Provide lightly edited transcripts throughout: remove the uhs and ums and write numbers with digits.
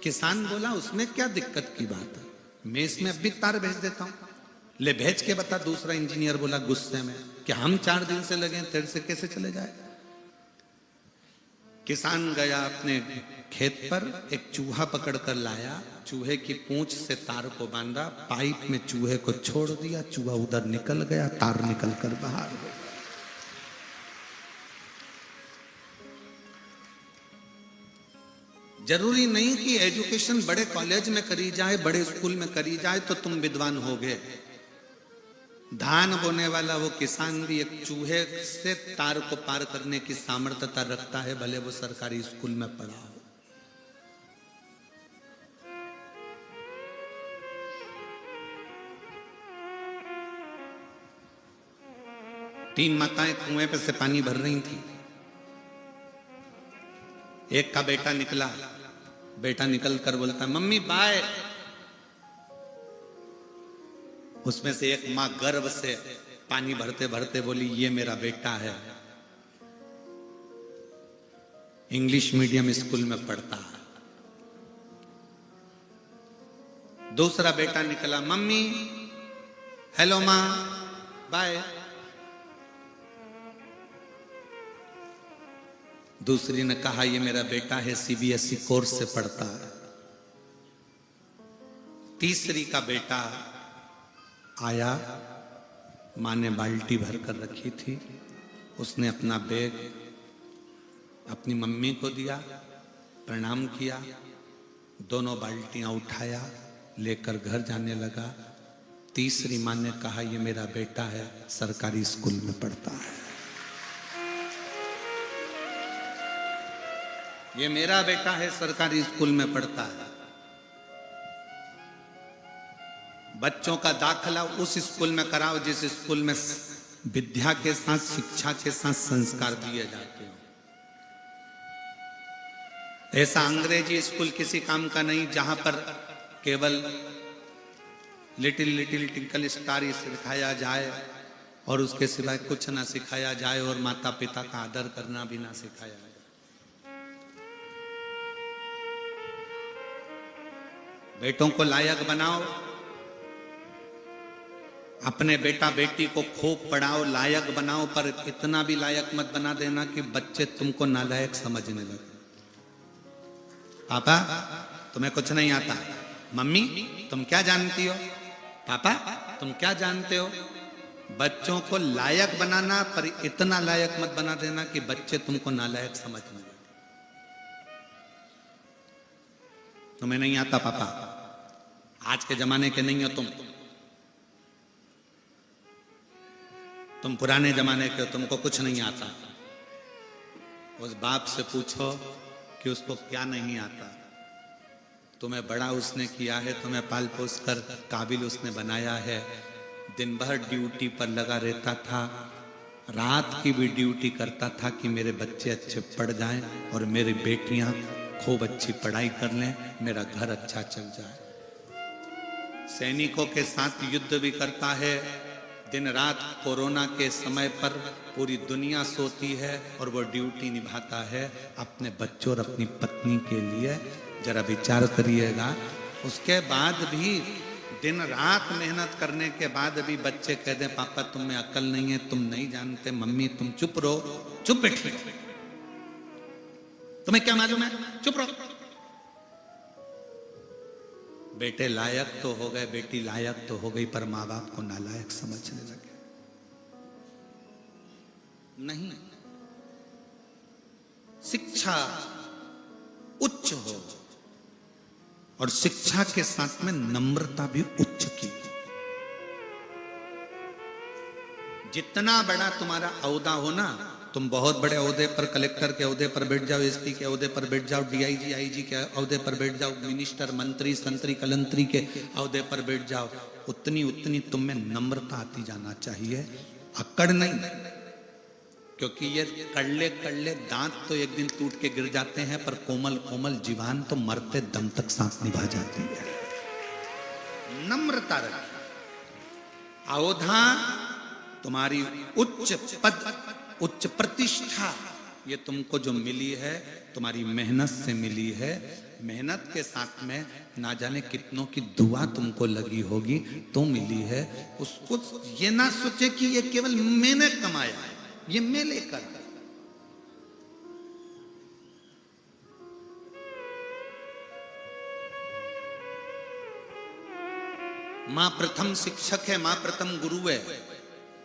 किसान बोला उसमें क्या दिक्कत की बात है, मैं इसमें अब भी तार भेज देता हूं। ले भेज के बता। दूसरा इंजीनियर बोला गुस्से में कि हम 4 दिन से लगे, तेरे से कैसे चले जाए। किसान गया अपने खेत पर, एक चूहा पकड़ कर लाया, चूहे की पूंछ से तार को बांधा, पाइप में चूहे को छोड़ दिया, चूहा उधर निकल गया, तार निकल कर बाहर हो गया। जरूरी नहीं कि एजुकेशन बड़े कॉलेज में करी जाए, बड़े स्कूल में करी जाए तो तुम विद्वान हो गए। धान बोने वाला वो किसान भी एक चूहे से तार को पार करने की सामर्थ्यता रखता है, भले वो सरकारी स्कूल में पढ़ा हो। तीन माताएं कुएं पे से पानी भर रही थी। एक का बेटा निकला, बेटा निकल कर बोलता मम्मी बाय। उसमें से एक मां गर्व से पानी भरते भरते बोली ये मेरा बेटा है, इंग्लिश मीडियम स्कूल में पढ़ता है। दूसरा बेटा निकला, मम्मी हेलो मां बाय। दूसरी ने कहा ये मेरा बेटा है, सीबीएसई कोर्स से पढ़ता है। तीसरी का बेटा आया, मां ने बाल्टी भर कर रखी थी, उसने अपना बैग अपनी मम्मी को दिया, प्रणाम किया, दोनों बाल्टियां उठाया, लेकर घर जाने लगा। तीसरी मां ने कहा ये मेरा बेटा है, सरकारी स्कूल में पढ़ता है, ये मेरा बेटा है, सरकारी स्कूल में पढ़ता है। बच्चों का दाखिला उस स्कूल में कराओ जिस स्कूल में विद्या के साथ, शिक्षा के साथ संस्कार दिए जाते हो। ऐसा अंग्रेजी स्कूल किसी काम का नहीं जहां पर केवल लिटिल लिटिल टिंकल स्टार ही सिखाया जाए और उसके सिवाय कुछ ना सिखाया जाए और माता पिता का आदर करना भी ना सिखाया जाए। बेटों को लायक बनाओ, अपने बेटा बेटी को खूब पढ़ाओ, लायक बनाओ, पर इतना भी लायक मत बना देना कि बच्चे तुमको नालायक समझने लगे। पापा तुम्हें कुछ नहीं आता, मम्मी तुम क्या जानती हो, पापा तुम क्या जानते हो। बच्चों को लायक बनाना, पर इतना लायक मत बना देना कि बच्चे तुमको नालायक समझने लगे। तुम्हें नहीं आता पापा, आज के जमाने के नहीं हो तुम पुराने जमाने के हो, तुमको कुछ नहीं आता। उस बाप से पूछो कि उसको क्या नहीं आता। तुम्हें बड़ा उसने किया है, तुम्हें पाल पोस कर काबिल उसने बनाया है। दिन भर ड्यूटी पर लगा रहता था, रात की भी ड्यूटी करता था कि मेरे बच्चे अच्छे पढ़ जाएं और मेरी बेटियां खूब अच्छी पढ़ाई कर लें, मेरा घर अच्छा चल जाए। सैनिकों के साथ युद्ध भी करता है। दिन रात कोरोना के समय पर पूरी दुनिया सोती है और वो ड्यूटी निभाता है अपने बच्चों और अपनी पत्नी के लिए। जरा विचार करिएगा, उसके बाद भी दिन रात मेहनत करने के बाद भी बच्चे कह दें पापा तुम में अकल नहीं है, तुम नहीं जानते, मम्मी तुम चुप रहो, चुप बैठिए, तुम्हें क्या मालूम है, चुप रहो। बेटे लायक तो हो गए, बेटी लायक तो हो गई, पर माँ बाप को नालायक समझने लगे। नहीं, शिक्षा उच्च हो और शिक्षा के साथ में नम्रता भी उच्च की। जितना बड़ा तुम्हारा औहदा हो ना, तुम बहुत बड़े ओहदे पर, कलेक्टर के ओहदे पर बैठ जाओ, एसपी के ओहदे पर बैठ जाओ, डीआईजी आईजी के ओहदे पर बैठ जाओ, मिनिस्टर मंत्री संतरी कलंतरी के ओहदे पर बैठ जाओ, उतनी उतनी तुम में नम्रता आती जाना चाहिए, अकड़ नहीं। क्योंकि ये कड़ले कड़ले दांत तो एक दिन टूट के गिर जाते हैं, पर कोमल कोमल जीवान तो मरते दम तक सांस निभा जाती है। नम्रता रखिए। औधा तुम्हारी उच्च पद, उच्च प्रतिष्ठा, ये तुमको जो मिली है तुम्हारी मेहनत से मिली है, मेहनत के साथ में ना जाने कितनों की दुआ तुमको लगी होगी तो मिली है। उसको ये ना सोचे कि ये केवल मैंने कमाया, ये मैं लेकर। मां प्रथम शिक्षक है, मां प्रथम गुरु है,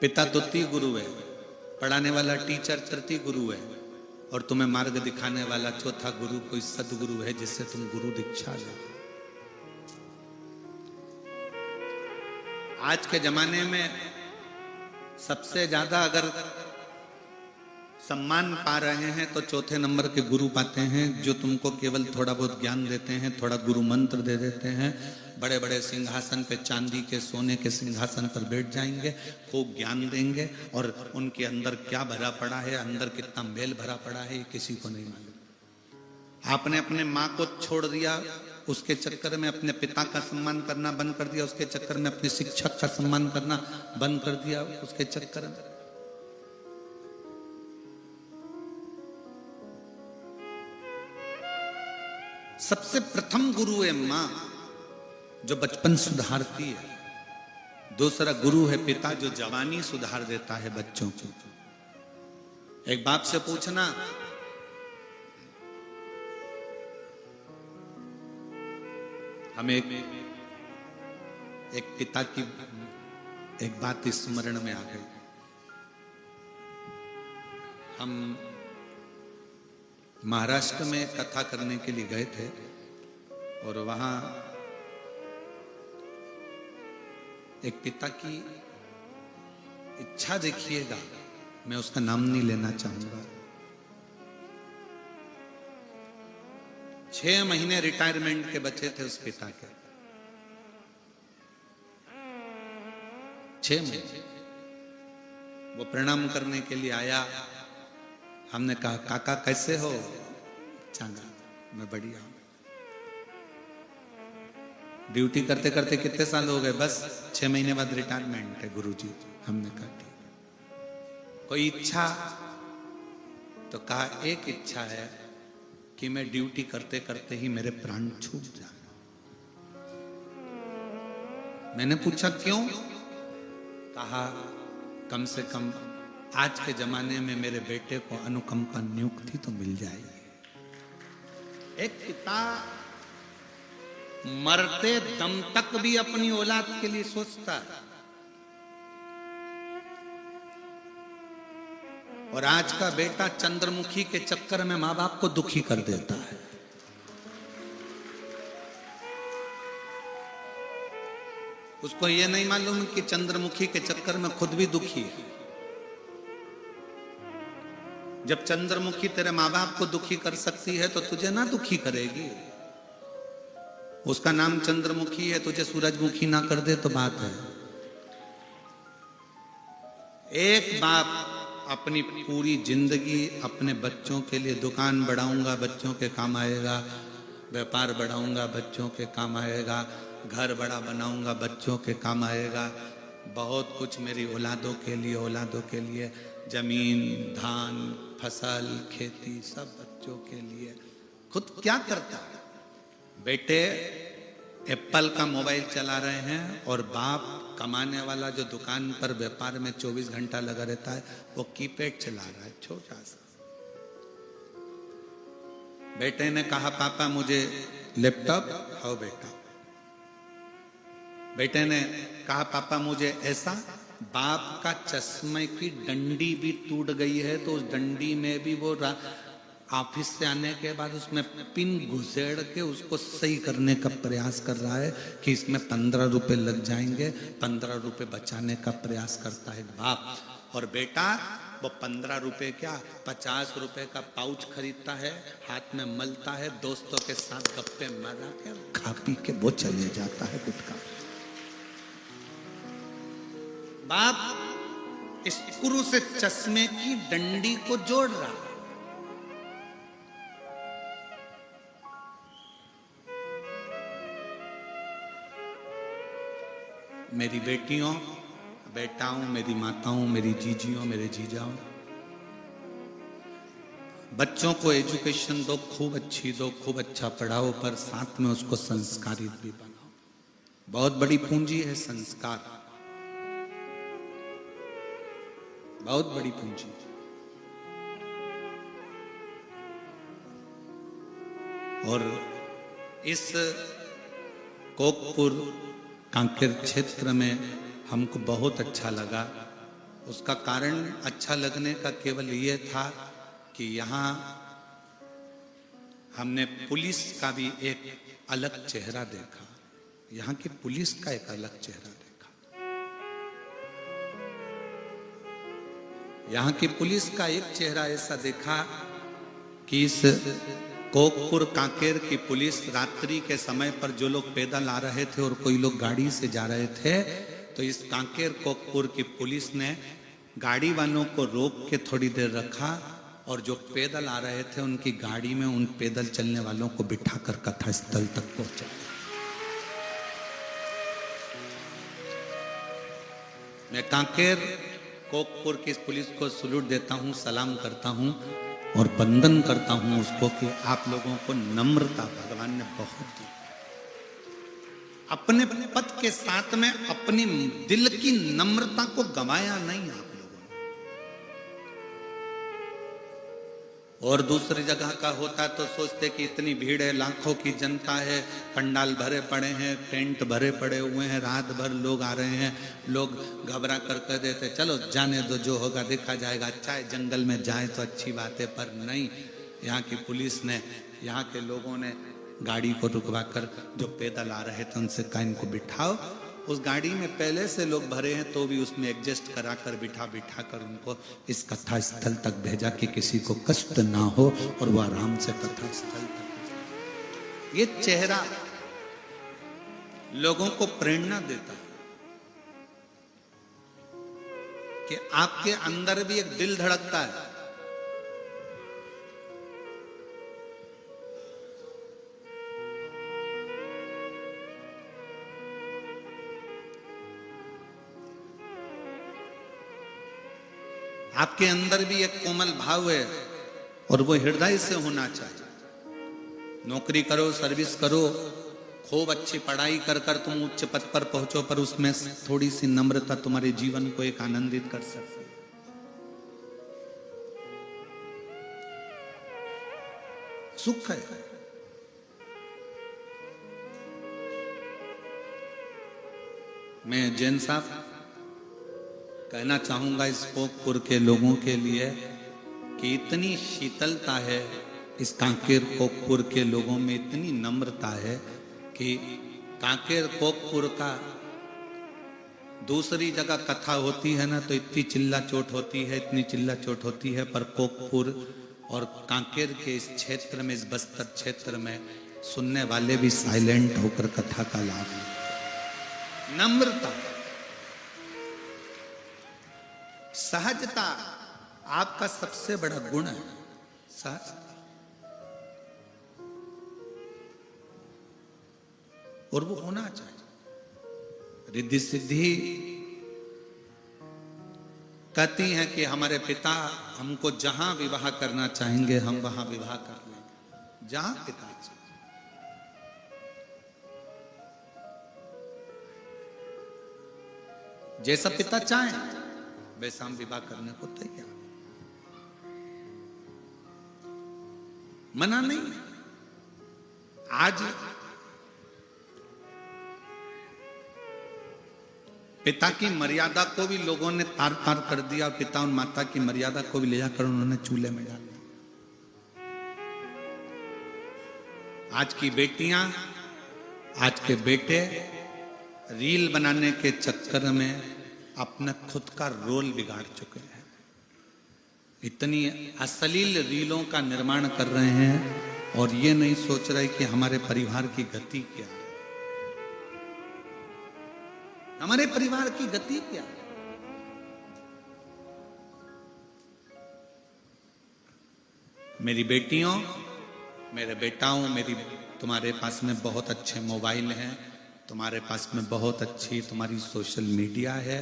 पिता द्वितीय गुरु है, पढ़ाने वाला टीचर तृतीय गुरु है, और तुम्हें मार्ग दिखाने वाला चौथा गुरु कोई सदगुरु है जिससे तुम गुरु दीक्षा लेते। आज के जमाने में सबसे ज्यादा अगर सम्मान पा रहे हैं तो चौथे नंबर के गुरु पाते हैं, जो तुमको केवल थोड़ा बहुत ज्ञान देते हैं, थोड़ा गुरु मंत्र दे देते हैं। बड़े बड़े सिंहासन पे, चांदी के सोने के सिंहासन पर बैठ जाएंगे, खूब ज्ञान देंगे, और उनके अंदर क्या भरा पड़ा है, अंदर कितना मेल भरा पड़ा है, ये किसी को नहीं मालूम। आपने अपने माँ को छोड़ दिया, उसके चक्कर में अपने पिता का सम्मान करना बंद कर दिया, उसके चक्कर में अपने शिक्षक का सम्मान करना बंद कर दिया, उसके चक्कर में। सबसे प्रथम गुरु है मां, जो बचपन सुधारती है। दूसरा गुरु है पिता, जो जवानी सुधार देता है बच्चों की। एक बाप से पूछना, हमें एक पिता की एक बात स्मरण में आ गई। हम महाराष्ट्र में कथा करने के लिए गए थे, और वहां एक पिता की इच्छा देखिएगा, मैं उसका नाम नहीं लेना चाहूंगा। 6 महीने रिटायरमेंट के बचे थे उस पिता के, 6 महीने। वो प्रणाम करने के लिए आया। हमने कहा, काका कैसे हो? चंगा, मैं बढ़िया हूं। ड्यूटी करते करते कितने साल हो गए? बस 6 महीने बाद रिटायरमेंट है गुरुजी। हमने कहा ठीक। कोई इच्छा? तो कहा एक इच्छा है कि मैं ड्यूटी करते करते ही मेरे प्राण छूट जाए। मैंने पूछा क्यों? कहा कम से कम आज के जमाने में मेरे बेटे को अनुकंपा नियुक्ति तो मिल जाएगी। एक पिता मरते दम तक भी अपनी औलाद के लिए सोचता है, और आज का बेटा चंद्रमुखी के चक्कर में मां बाप को दुखी कर देता है। उसको यह नहीं मालूम कि चंद्रमुखी के चक्कर में खुद भी दुखी है। जब चंद्रमुखी तेरे माँ बाप को दुखी कर सकती है तो तुझे ना दुखी करेगी। उसका नाम चंद्रमुखी है, तुझे सूरजमुखी ना कर दे तो बात है। एक बाप अपनी पूरी जिंदगी अपने बच्चों के लिए दुकान बढ़ाऊंगा, बच्चों के काम आएगा, व्यापार बढ़ाऊंगा, बच्चों के काम आएगा, घर बड़ा बनाऊंगा, बच्चों के काम आएगा, बहुत कुछ मेरी औलादों के लिए, औलादों के लिए, जमीन, धान, फसल, खेती, सब बच्चों के लिए। खुद क्या करता है? बेटे एप्पल का मोबाइल चला रहे हैं, और बाप कमाने वाला जो दुकान पर व्यापार में 24 घंटा लगा रहता है, वो कीपैड चला रहा है, छोटा सा। बेटे ने कहा पापा मुझे लैपटॉप, आओ बेटा। बेटे ने कहा पापा मुझे ऐसा। बाप का चश्मे की डंडी भी टूट गई है, तो उस डंडी में भी वो ऑफिस से आने के बाद उसमें पिन घुसेड़ के उसको सही करने का प्रयास कर रहा है कि इसमें 15 रुपए लग जाएंगे, 15 रुपए बचाने का प्रयास करता है बाप। और बेटा वो 15 रुपए क्या 50 रुपए का पाउच खरीदता है, हाथ में मलता है, दोस्तों के साथ गप्पे मारा के खा पी के वो चले जाता है गुटखा। बाप स्क्रू से चश्मे की डंडी को जोड़ रहा है। मेरी बेटियों, बेटाओं, मेरी माताओं, मेरी जीजियों, मेरे जीजाओं, बच्चों को एजुकेशन दो, खूब अच्छी दो, खूब अच्छा पढ़ाओ, पर साथ में उसको संस्कारित भी बनाओ। बहुत बड़ी पूंजी है संस्कार, बहुत बड़ी पूंजी। और इस कोकपुर कांकेर क्षेत्र में हमको बहुत अच्छा लगा। उसका कारण अच्छा लगने का केवल ये था कि यहाँ हमने पुलिस का भी एक अलग चेहरा देखा। यहाँ की पुलिस का एक अलग चेहरा देखा। यहाँ की पुलिस का एक चेहरा ऐसा देखा कि इस कोकपुर कांकेर की पुलिस रात्रि के समय पर जो लोग पैदल आ रहे थे और कोई लोग गाड़ी से जा रहे थे, तो इस कांकेर कोकपुर की पुलिस ने गाड़ी वालों को रोक के थोड़ी देर रखा और जो पैदल आ रहे थे उनकी गाड़ी में उन पैदल चलने वालों को बिठाकर कथा स्थल तक पहुंचा। मैं कांकेर कोकपुर की इस पुलिस को सलूट देता हूं, सलाम करता हूं और वंदन करता हूं उसको कि आप लोगों को नम्रता भगवान ने बहुत दी। अपने पद के साथ में अपनी दिल की नम्रता को गंवाया नहीं आप लोगों ने। और दूसरी जगह का होता तो सोचते कि इतनी भीड़ है, लाखों की जनता है, पंडाल भरे पड़े हैं, टेंट भरे पड़े हुए हैं, रात भर लोग आ रहे हैं, लोग घबरा कर कह देते चलो जाने दो, जो होगा देखा जाएगा, अच्छा है जंगल में जाए तो अच्छी बात है। पर नहीं, यहाँ की पुलिस ने, यहाँ के लोगों ने गाड़ी को रुकवा कर जो पैदल आ रहे थे उनसे कहा इनको बिठाओ। उस गाड़ी में पहले से लोग भरे हैं तो भी उसमें एडजस्ट करा कर बिठा कर उनको इस कथा स्थल तक भेजा कि किसी को कष्ट ना हो और वो आराम से कथा स्थल तक। ये चेहरा लोगों को प्रेरणा देता है कि आपके अंदर भी एक दिल धड़कता है। आपके अंदर भी एक कोमल भाव है और वो हृदय से होना चाहिए। नौकरी करो, सर्विस करो, खूब अच्छी पढ़ाई कर कर तुम उच्च पद पर पहुंचो, पर उसमें थोड़ी सी नम्रता तुम्हारे जीवन को एक आनंदित कर सकती है। सुख है। मैं जैन साहब कहना चाहूंगा इस कोकपुर के लोगों के लिए कि इतनी शीतलता है इस कांकेर कोकपुर के लोगों में, इतनी नम्रता है कि कांकेर कोकपुर का दूसरी जगह कथा होती है ना तो इतनी चिल्ला चोट होती है, इतनी चिल्ला चोट होती है, पर कोकपुर और कांकेर के इस क्षेत्र में, इस बस्तर क्षेत्र में सुनने वाले भी साइलेंट होकर कथा का लाभ लेते। नम्रता, सहजता आपका सबसे बड़ा गुण है। सहजता, और वो होना चाहिए। रिद्धि सिद्धि कहती हैं कि हमारे पिता हमको जहां विवाह करना चाहेंगे हम वहां विवाह कर लेंगे, जहां पिता चाहेंगे। जैसा पिता चाहें वैसा हम विवाह करने को तैयार, मना नहीं। आज पिता की मर्यादा को भी लोगों ने तार तार कर दिया, पिता और माता की मर्यादा को भी ले जाकर उन्होंने चूल्हे में डाल दिया। आज की बेटियां, आज के बेटे रील बनाने के चक्कर में अपना खुद का रोल बिगाड़ चुके हैं। इतनी अश्लील रीलों का निर्माण कर रहे हैं और ये नहीं सोच रहे कि हमारे परिवार की गति क्या है, हमारे परिवार की गति क्या है। मेरी बेटियों, मेरे बेटाओं, तुम्हारे पास में बहुत अच्छे मोबाइल हैं, तुम्हारे पास में बहुत अच्छी तुम्हारी सोशल मीडिया है,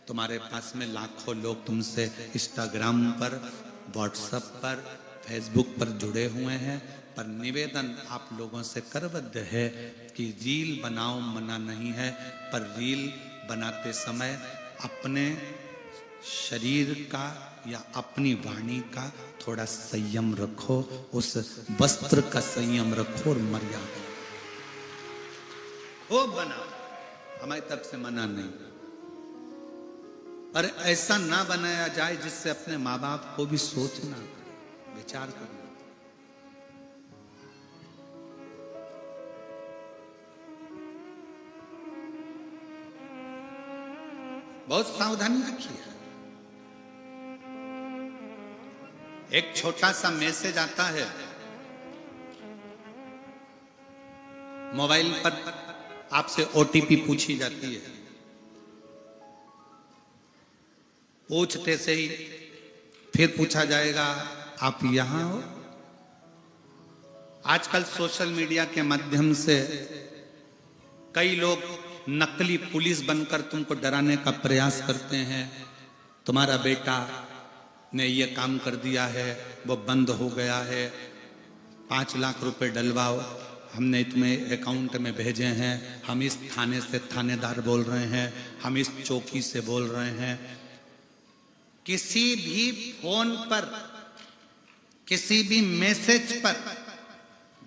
तुम्हारे पास में लाखों लोग तुमसे इंस्टाग्राम पर, व्हाट्सएप पर, फेसबुक पर जुड़े हुए हैं, पर निवेदन आप लोगों से करबद्ध है कि रील बनाओ, मना नहीं है, पर रील बनाते समय अपने शरीर का या अपनी वाणी का थोड़ा संयम रखो, उस वस्त्र का संयम रखो और मर्यादा हो बनाओ, हमारी तरफ से मना नहीं, पर ऐसा ना बनाया जाए जिससे अपने माँ बाप को भी सोचना पड़े, विचार करना। बहुत सावधानी रखिए। एक छोटा सा मैसेज आता है मोबाइल पर, आपसे ओटीपी पूछी जाती है, पूछते से ही फिर पूछा जाएगा आप यहां हो। आजकल सोशल मीडिया के माध्यम से कई लोग नकली पुलिस बनकर तुमको डराने का प्रयास करते हैं। तुम्हारा बेटा ने ये काम कर दिया है, वो बंद हो गया है, 5 लाख रुपए डलवाओ, हमने तुम्हें अकाउंट में भेजे हैं, हम इस थाने से थानेदार बोल रहे हैं, हम इस चौकी से बोल रहे हैं। किसी भी फोन पर, किसी भी मैसेज पर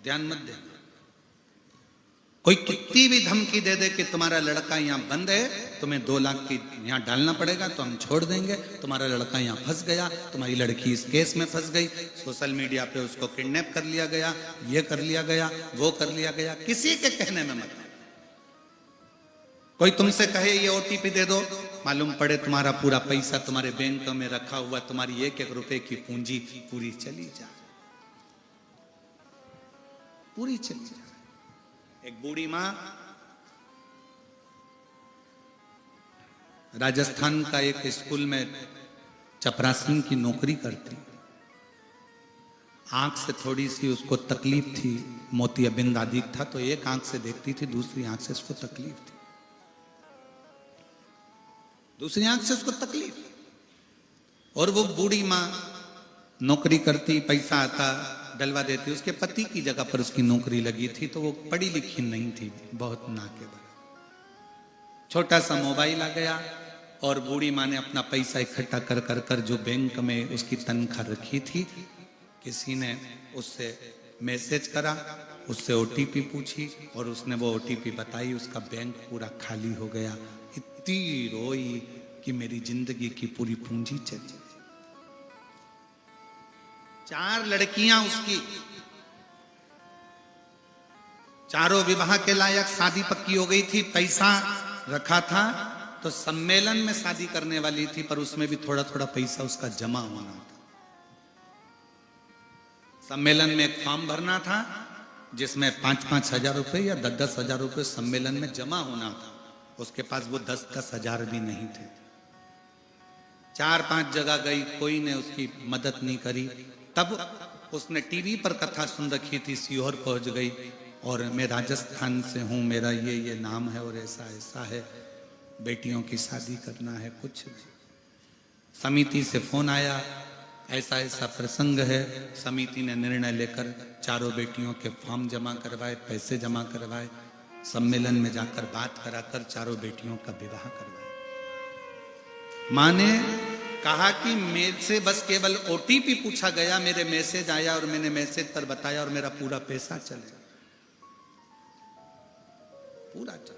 ध्यान मत देना। कोई कितनी भी धमकी दे दे कि तुम्हारा लड़का यहां बंद है, तुम्हें 2 लाख की यहां डालना पड़ेगा तो हम छोड़ देंगे, तुम्हारा लड़का यहां फंस गया, तुम्हारी लड़की इस केस में फंस गई, सोशल मीडिया पे उसको किडनैप कर लिया गया, ये कर लिया गया, वो कर लिया गया, किसी के कहने में मत। कोई तुमसे कहे ये ओटीपी दे दो, मालूम पड़े तुम्हारा पूरा पैसा तुम्हारे बैंक में रखा हुआ, तुम्हारी 1-1 रुपए की पूंजी पूरी चली जाए, पूरी चली जाए। एक बूढ़ी मां राजस्थान का एक स्कूल में चपरासी की नौकरी करती, आंख से थोड़ी सी उसको तकलीफ थी, मोतियाबिंद आदि था, तो एक आंख से देखती थी, दूसरी आंख से उसको तकलीफ थी, दूसरी आंख से उसको तकलीफ। और वो बूढ़ी मां नौकरी करती, पैसा आता, डलवा देती। उसके पति की जगह पर उसकी नौकरी लगी थी, तो वो पढ़ी लिखी नहीं थी, बहुत ना के बराबर। छोटा सा मोबाइल आ गया और बूढ़ी माँ ने अपना पैसा इकट्ठा कर कर कर जो बैंक में उसकी तनख्वाह रखी थी, किसी ने उससे मैसेज करा, उससे ओटीपी पूछी और उसने वो ओटीपी बताई, उसका बैंक पूरा खाली हो गया। इतनी रोई कि मेरी जिंदगी की पूरी पूंजी चली गई। 4 लड़कियां उसकी, चारों विवाह के लायक, शादी पक्की हो गई थी, पैसा रखा था, तो सम्मेलन में शादी करने वाली थी, पर उसमें भी थोड़ा थोड़ा पैसा उसका जमा होना था। सम्मेलन में एक फॉर्म भरना था जिसमें 5-5 हजार रुपए या 10-10 हजार रुपए सम्मेलन में जमा होना था। उसके पास वो 10-10 हजार भी नहीं थे। 4-5 जगह गई, कोई ने उसकी मदद नहीं करी। तब उसने टीवी पर कथा सुन रखी थी, सीहोर पहुंच गई और मैं राजस्थान से हूं, मेरा ये नाम है और ऐसा ऐसा है, बेटियों की शादी करना है। कुछ समिति से फोन आया, ऐसा ऐसा प्रसंग है। समिति ने निर्णय लेकर चारों बेटियों के फॉर्म जमा करवाए, पैसे जमा करवाए, सम्मेलन में जाकर बात कराकर चारों बेटियों का विवाह करवाया। मां ने कहा कि मेरे से बस केवल ओटीपी पूछा गया, मेरे मैसेज आया और मैंने मैसेज पर बताया और मेरा पूरा पैसा चले, पूरा चले।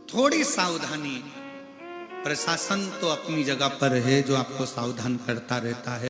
थोड़ी सावधानी, प्रशासन तो अपनी जगह पर है जो आपको सावधान करता रहता है।